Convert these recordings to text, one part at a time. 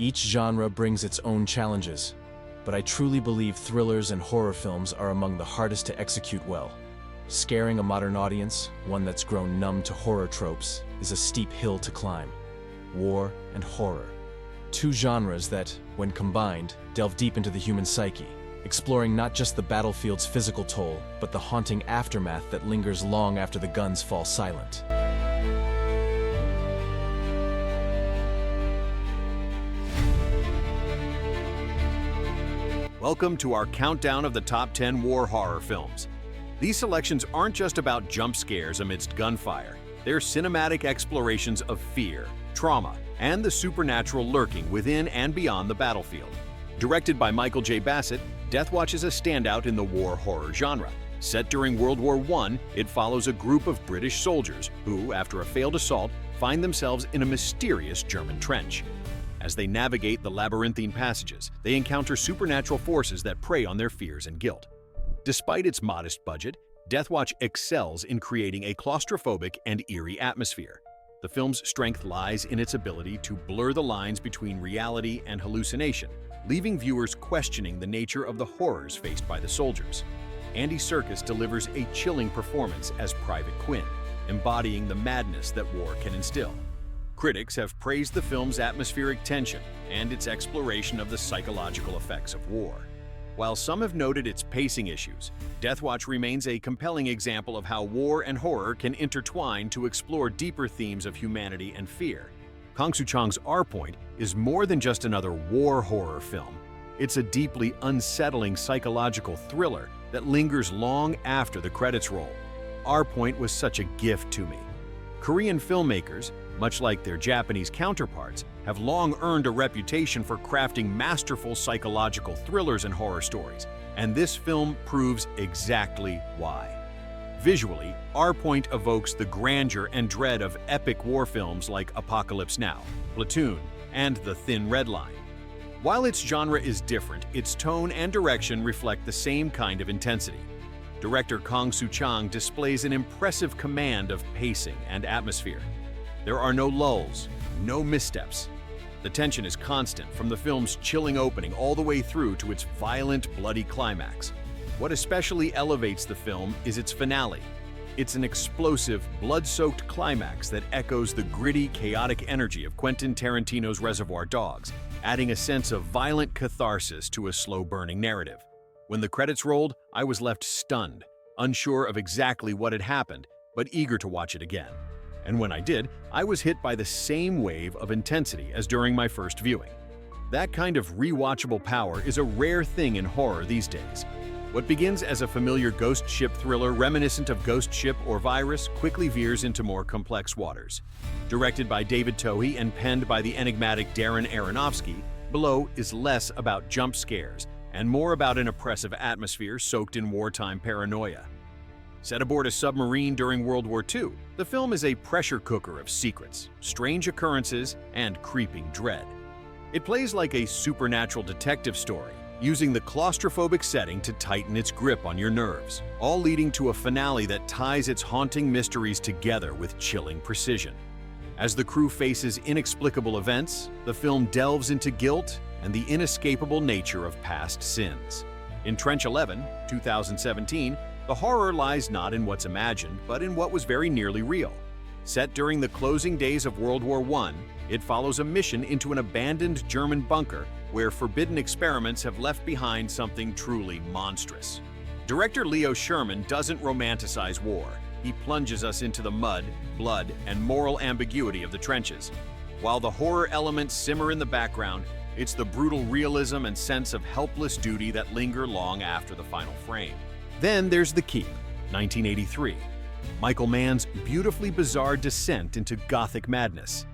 Each genre brings its own challenges, but I truly believe thrillers and horror films are among the hardest to execute well. Scaring a modern audience, one that's grown numb to horror tropes, is a steep hill to climb. War and horror. Two genres that, when combined, delve deep into the human psyche, exploring not just the battlefield's physical toll, but the haunting aftermath that lingers long after the guns fall silent. Welcome to our countdown of the top 10 war horror films. These selections aren't just about jump scares amidst gunfire. They're cinematic explorations of fear, trauma, and the supernatural lurking within and beyond the battlefield. Directed by Michael J. Bassett, Death Watch is a standout in the war horror genre. Set during World War I, it follows a group of British soldiers who, after a failed assault, find themselves in a mysterious German trench. As they navigate the labyrinthine passages, they encounter supernatural forces that prey on their fears and guilt. Despite its modest budget, Death Watch excels in creating a claustrophobic and eerie atmosphere. The film's strength lies in its ability to blur the lines between reality and hallucination, leaving viewers questioning the nature of the horrors faced by the soldiers. Andy Serkis delivers a chilling performance as Private Quinn, embodying the madness that war can instill. Critics have praised the film's atmospheric tension and its exploration of the psychological effects of war. While some have noted its pacing issues, Death Watch remains a compelling example of how war and horror can intertwine to explore deeper themes of humanity and fear. Kang Soo Chang's R Point is more than just another war horror film. It's a deeply unsettling psychological thriller that lingers long after the credits roll. R Point was such a gift to me. Korean filmmakers, much like their Japanese counterparts, have long earned a reputation for crafting masterful psychological thrillers and horror stories, and this film proves exactly why. Visually, R Point evokes the grandeur and dread of epic war films like Apocalypse Now, Platoon, and The Thin Red Line. While its genre is different, its tone and direction reflect the same kind of intensity. Director Kang Soo Chang displays an impressive command of pacing and atmosphere. There are no lulls, no missteps. The tension is constant from the film's chilling opening all the way through to its violent, bloody climax. What especially elevates the film is its finale. It's an explosive, blood-soaked climax that echoes the gritty, chaotic energy of Quentin Tarantino's Reservoir Dogs, adding a sense of violent catharsis to a slow-burning narrative. When the credits rolled, I was left stunned, unsure of exactly what had happened, but eager to watch it again. And when I did, I was hit by the same wave of intensity as during my first viewing. That kind of rewatchable power is a rare thing in horror these days. What begins as a familiar ghost ship thriller reminiscent of Ghost Ship or Virus quickly veers into more complex waters. Directed by David Twohy and penned by the enigmatic Darren Aronofsky, Below is less about jump scares and more about an oppressive atmosphere soaked in wartime paranoia. Set aboard a submarine during World War II, the film is a pressure cooker of secrets, strange occurrences, and creeping dread. It plays like a supernatural detective story, using the claustrophobic setting to tighten its grip on your nerves, all leading to a finale that ties its haunting mysteries together with chilling precision. As the crew faces inexplicable events, the film delves into guilt and the inescapable nature of past sins. In Trench 11, 2017, the horror lies not in what's imagined, but in what was very nearly real. Set during the closing days of World War I, it follows a mission into an abandoned German bunker where forbidden experiments have left behind something truly monstrous. Director Leo Sherman doesn't romanticize war. He plunges us into the mud, blood, and moral ambiguity of the trenches. While the horror elements simmer in the background, it's the brutal realism and sense of helpless duty that linger long after the final frame. Then there's The Keep, 1983. Michael Mann's beautifully bizarre descent into Gothic madness.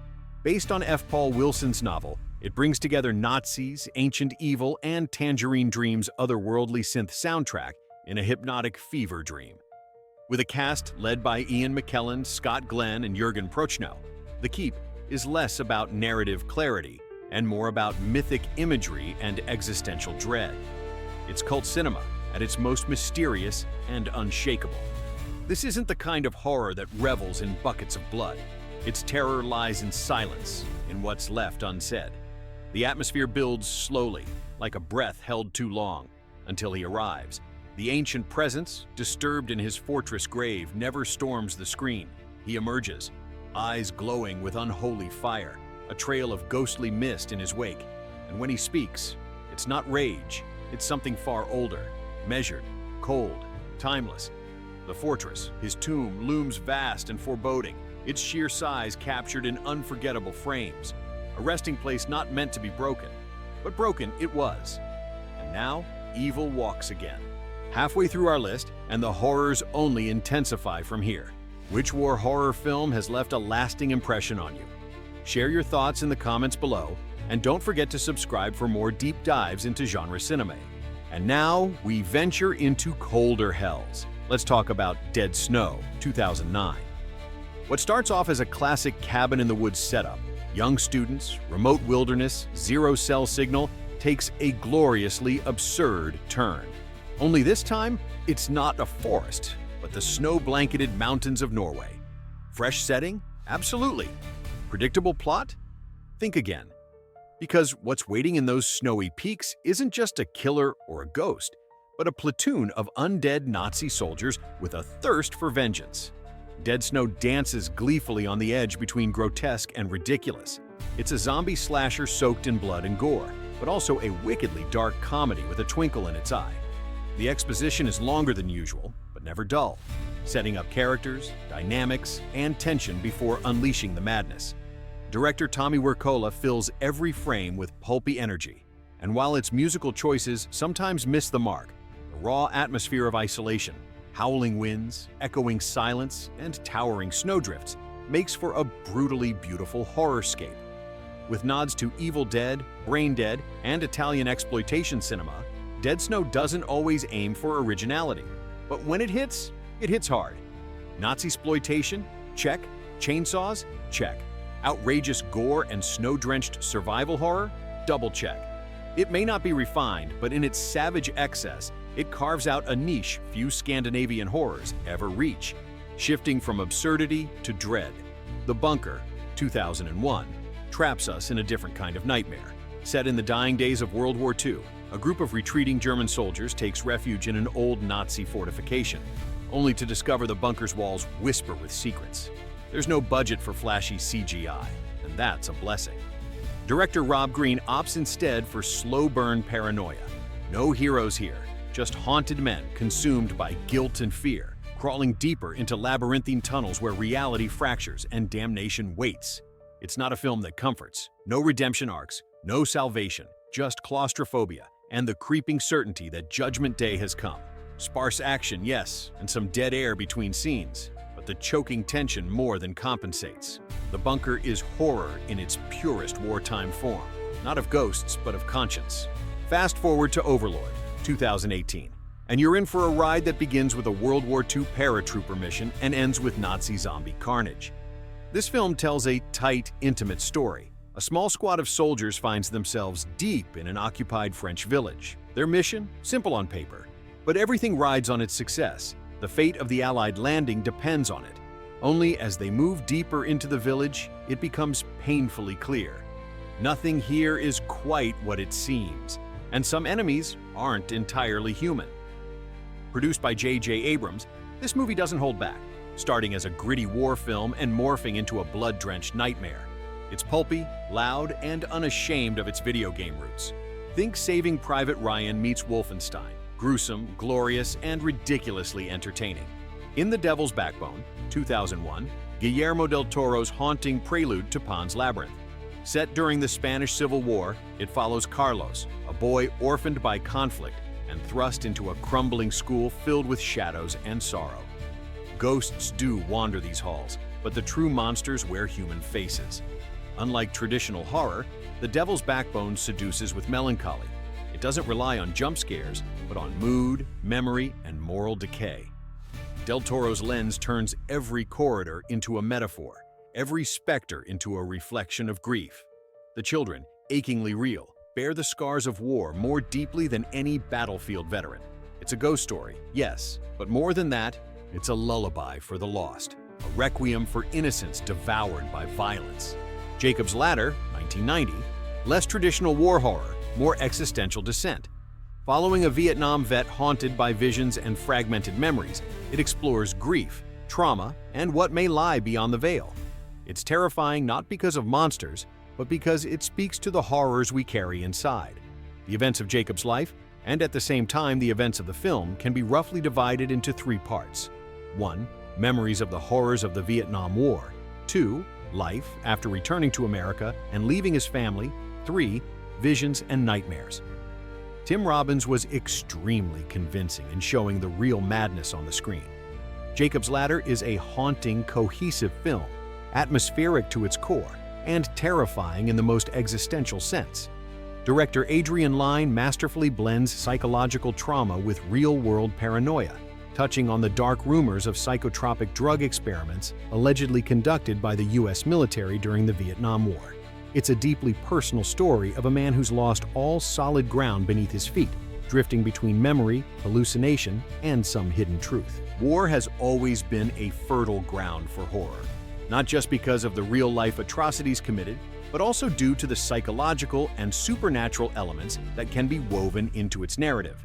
Based on F. Paul Wilson's novel, it brings together Nazis, ancient evil, and Tangerine Dream's otherworldly synth soundtrack in a hypnotic fever dream. With a cast led by Ian McKellen, Scott Glenn, and Jürgen Prochnow, The Keep is less about narrative clarity and more about mythic imagery and existential dread. It's cult cinema at its most mysterious and unshakable. This isn't the kind of horror that revels in buckets of blood. Its terror lies in silence, in what's left unsaid. The atmosphere builds slowly, like a breath held too long, until he arrives. The ancient presence, disturbed in his fortress grave, never storms the screen. He emerges, eyes glowing with unholy fire, a trail of ghostly mist in his wake. And when he speaks, it's not rage, it's something far older, measured, cold, timeless. The fortress, his tomb, looms vast and foreboding, its sheer size captured in unforgettable frames. A resting place not meant to be broken, but broken it was. And now, evil walks again. Halfway through our list, and the horrors only intensify from here. Which war horror film has left a lasting impression on you? Share your thoughts in the comments below, and don't forget to subscribe for more deep dives into genre cinema. And now, we venture into colder hells. Let's talk about Dead Snow, 2009. What starts off as a classic cabin-in-the-woods setup, young students, remote wilderness, zero cell signal, takes a gloriously absurd turn. Only this time, it's not a forest, but the snow-blanketed mountains of Norway. Fresh setting? Absolutely. Predictable plot? Think again. Because what's waiting in those snowy peaks isn't just a killer or a ghost, but a platoon of undead Nazi soldiers with a thirst for vengeance. Dead Snow dances gleefully on the edge between grotesque and ridiculous. It's a zombie slasher soaked in blood and gore, but also a wickedly dark comedy with a twinkle in its eye. The exposition is longer than usual, but never dull, setting up characters, dynamics, and tension before unleashing the madness. Director Tommy Wirkola fills every frame with pulpy energy, and while its musical choices sometimes miss the mark, the raw atmosphere of isolation, howling winds, echoing silence, and towering snowdrifts makes for a brutally beautiful horrorscape. With nods to Evil Dead, Brain Dead, and Italian exploitation cinema, Dead Snow doesn't always aim for originality, but when it hits hard. Nazi-sploitation? Check. Chainsaws? Check. Outrageous gore and snow-drenched survival horror? Double check. It may not be refined, but in its savage excess, it carves out a niche few Scandinavian horrors ever reach, shifting from absurdity to dread. The Bunker, 2001, traps us in a different kind of nightmare. Set in the dying days of World War II, a group of retreating German soldiers takes refuge in an old Nazi fortification, only to discover the bunker's walls whisper with secrets. There's no budget for flashy CGI, and that's a blessing. Director Rob Green opts instead for slow-burn paranoia. No heroes here, just haunted men consumed by guilt and fear, crawling deeper into labyrinthine tunnels where reality fractures and damnation waits. It's not a film that comforts. No redemption arcs, no salvation, just claustrophobia and the creeping certainty that Judgment Day has come. Sparse action, yes, and some dead air between scenes, but the choking tension more than compensates. The Bunker is horror in its purest wartime form, not of ghosts, but of conscience. Fast forward to Overlord, 2018, and you're in for a ride that begins with a World War II paratrooper mission and ends with Nazi zombie carnage. This film tells a tight, intimate story. A small squad of soldiers finds themselves deep in an occupied French village. Their mission? Simple on paper, but everything rides on its success. The fate of the Allied landing depends on it. Only as they move deeper into the village, it becomes painfully clear. Nothing here is quite what it seems, and some enemies aren't entirely human. Produced by J.J. Abrams, this movie doesn't hold back, starting as a gritty war film and morphing into a blood-drenched nightmare. It's pulpy, loud, and unashamed of its video game roots. Think Saving Private Ryan meets Wolfenstein, gruesome, glorious, and ridiculously entertaining. In The Devil's Backbone, 2001, Guillermo del Toro's haunting prelude to Pan's Labyrinth. Set during the Spanish Civil War, it follows Carlos, a boy orphaned by conflict and thrust into a crumbling school filled with shadows and sorrow. Ghosts do wander these halls, but the true monsters wear human faces. Unlike traditional horror, The Devil's Backbone seduces with melancholy. It doesn't rely on jump scares, but on mood, memory, and moral decay. Del Toro's lens turns every corridor into a metaphor, every specter into a reflection of grief. The children, achingly real, bear the scars of war more deeply than any battlefield veteran. It's a ghost story, yes, but more than that, it's a lullaby for the lost, a requiem for innocence devoured by violence. Jacob's Ladder, 1990, Less traditional war horror, more existential descent. Following a Vietnam vet haunted by visions and fragmented memories, it explores grief, trauma, and what may lie beyond the veil. It's terrifying not because of monsters, but because it speaks to the horrors we carry inside. The events of Jacob's life, and at the same time the events of the film, can be roughly divided into 3 parts. 1. Memories of the horrors of the Vietnam War. 2. Life after returning to America and leaving his family. 3. Visions and nightmares. Tim Robbins was extremely convincing in showing the real madness on the screen. Jacob's Ladder is a haunting, cohesive film, atmospheric to its core, and terrifying in the most existential sense. Director Adrian Lyne masterfully blends psychological trauma with real-world paranoia, touching on the dark rumors of psychotropic drug experiments allegedly conducted by the U.S. military during the Vietnam War. It's a deeply personal story of a man who's lost all solid ground beneath his feet, drifting between memory, hallucination, and some hidden truth. War has always been a fertile ground for horror, not just because of the real-life atrocities committed, but also due to the psychological and supernatural elements that can be woven into its narrative.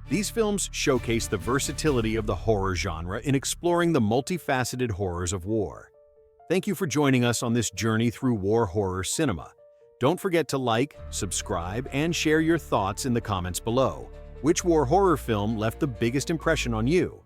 These films showcase the versatility of the horror genre in exploring the multifaceted horrors of war. Thank you for joining us on this journey through war horror cinema. Don't forget to like, subscribe, and share your thoughts in the comments below. Which war horror film left the biggest impression on you?